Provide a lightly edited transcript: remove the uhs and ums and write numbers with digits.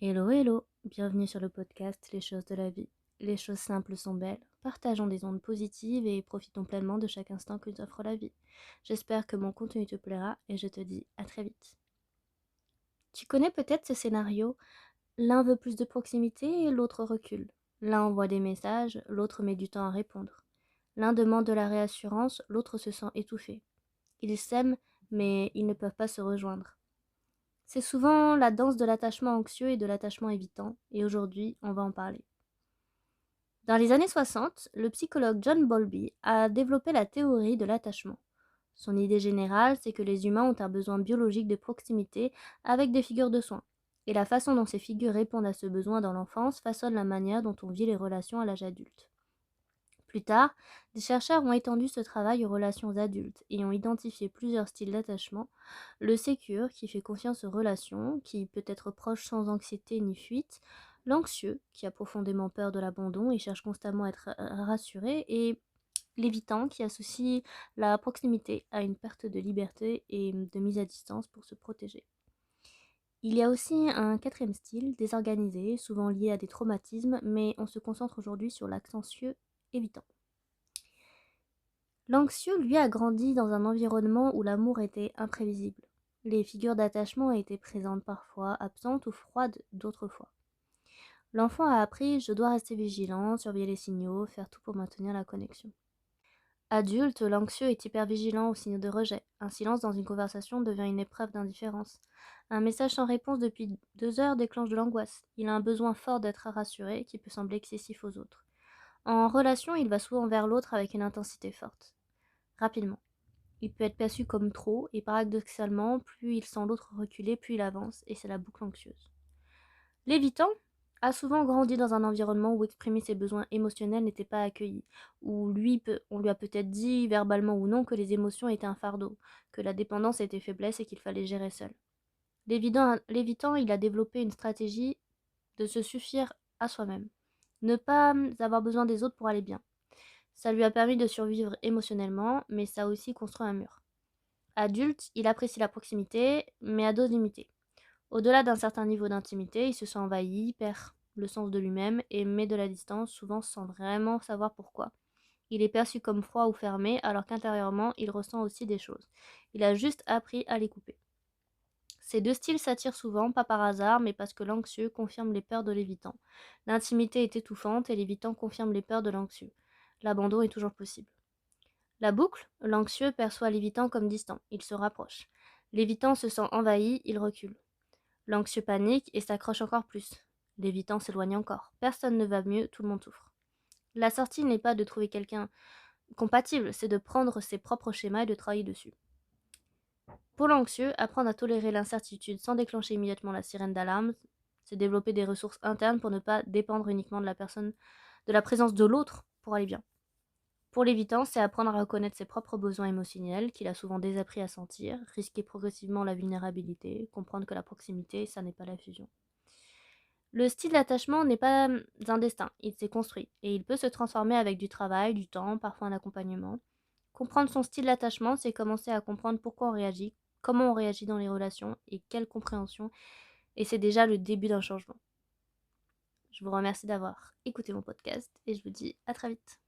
Hello, hello, bienvenue sur le podcast Les choses de la vie. Les choses simples sont belles, partageons des ondes positives et profitons pleinement de chaque instant que nous offre la vie. J'espère que mon contenu te plaira et je te dis à très vite. Tu connais peut-être ce scénario, l'un veut plus de proximité et l'autre recule. L'un envoie des messages, l'autre met du temps à répondre. L'un demande de la réassurance, l'autre se sent étouffé. Ils s'aiment, mais ils ne peuvent pas se rejoindre. C'est souvent la danse de l'attachement anxieux et de l'attachement évitant, et aujourd'hui, on va en parler. Dans les années 60, le psychologue John Bowlby a développé la théorie de l'attachement. Son idée générale, c'est que les humains ont un besoin biologique de proximité avec des figures de soins. Et la façon dont ces figures répondent à ce besoin dans l'enfance façonne la manière dont on vit les relations à l'âge adulte. Plus tard, des chercheurs ont étendu ce travail aux relations adultes et ont identifié plusieurs styles d'attachement. Le sécure, qui fait confiance aux relations, qui peut être proche sans anxiété ni fuite. L'anxieux, qui a profondément peur de l'abandon et cherche constamment à être rassuré. Et l'évitant, qui associe la proximité à une perte de liberté et de mise à distance pour se protéger. Il y a aussi un quatrième style, désorganisé, souvent lié à des traumatismes, mais on se concentre aujourd'hui sur l'anxieux évitant. L'anxieux, lui, a grandi dans un environnement où l'amour était imprévisible. Les figures d'attachement étaient présentes parfois, absentes ou froides d'autres fois. L'enfant a appris « je dois rester vigilant, surveiller les signaux, faire tout pour maintenir la connexion ». Adulte, l'anxieux est hypervigilant aux signaux de rejet. Un silence dans une conversation devient une épreuve d'indifférence. Un message sans réponse depuis 2 heures déclenche de l'angoisse. Il a un besoin fort d'être rassuré qui peut sembler excessif aux autres. En relation, il va souvent vers l'autre avec une intensité forte. Rapidement. Il peut être perçu comme trop, et paradoxalement, plus il sent l'autre reculer, plus il avance, et c'est la boucle anxieuse. L'évitant a souvent grandi dans un environnement où exprimer ses besoins émotionnels n'était pas accueilli, où on lui a peut-être dit, verbalement ou non, que les émotions étaient un fardeau, que la dépendance était faiblesse et qu'il fallait gérer seul. L'évitant, il a développé une stratégie de se suffire à soi-même, ne pas avoir besoin des autres pour aller bien. Ça lui a permis de survivre émotionnellement, mais ça a aussi construit un mur. Adulte, il apprécie la proximité, mais à dose limitée. Au-delà d'un certain niveau d'intimité, il se sent envahi, perd le sens de lui-même et met de la distance, souvent sans vraiment savoir pourquoi. Il est perçu comme froid ou fermé, alors qu'intérieurement, il ressent aussi des choses. Il a juste appris à les couper. Ces deux styles s'attirent souvent, pas par hasard, mais parce que l'anxieux confirme les peurs de l'évitant. L'intimité est étouffante et l'évitant confirme les peurs de l'anxieux. L'abandon est toujours possible. La boucle, l'anxieux perçoit l'évitant comme distant, il se rapproche. L'évitant se sent envahi, il recule. L'anxieux panique et s'accroche encore plus. L'évitant s'éloigne encore. Personne ne va mieux, tout le monde souffre. La sortie n'est pas de trouver quelqu'un compatible, c'est de prendre ses propres schémas et de travailler dessus. Pour l'anxieux, apprendre à tolérer l'incertitude sans déclencher immédiatement la sirène d'alarme, c'est développer des ressources internes pour ne pas dépendre uniquement de la présence de l'autre pour aller bien. Pour l'évitant, c'est apprendre à reconnaître ses propres besoins émotionnels, qu'il a souvent désappris à sentir, risquer progressivement la vulnérabilité, comprendre que la proximité, ça n'est pas la fusion. Le style d'attachement n'est pas un destin, il s'est construit, et il peut se transformer avec du travail, du temps, parfois un accompagnement. Comprendre son style d'attachement, c'est commencer à comprendre pourquoi on réagit, comment on réagit dans les relations, et quelle compréhension, et c'est déjà le début d'un changement. Je vous remercie d'avoir écouté mon podcast, et je vous dis à très vite.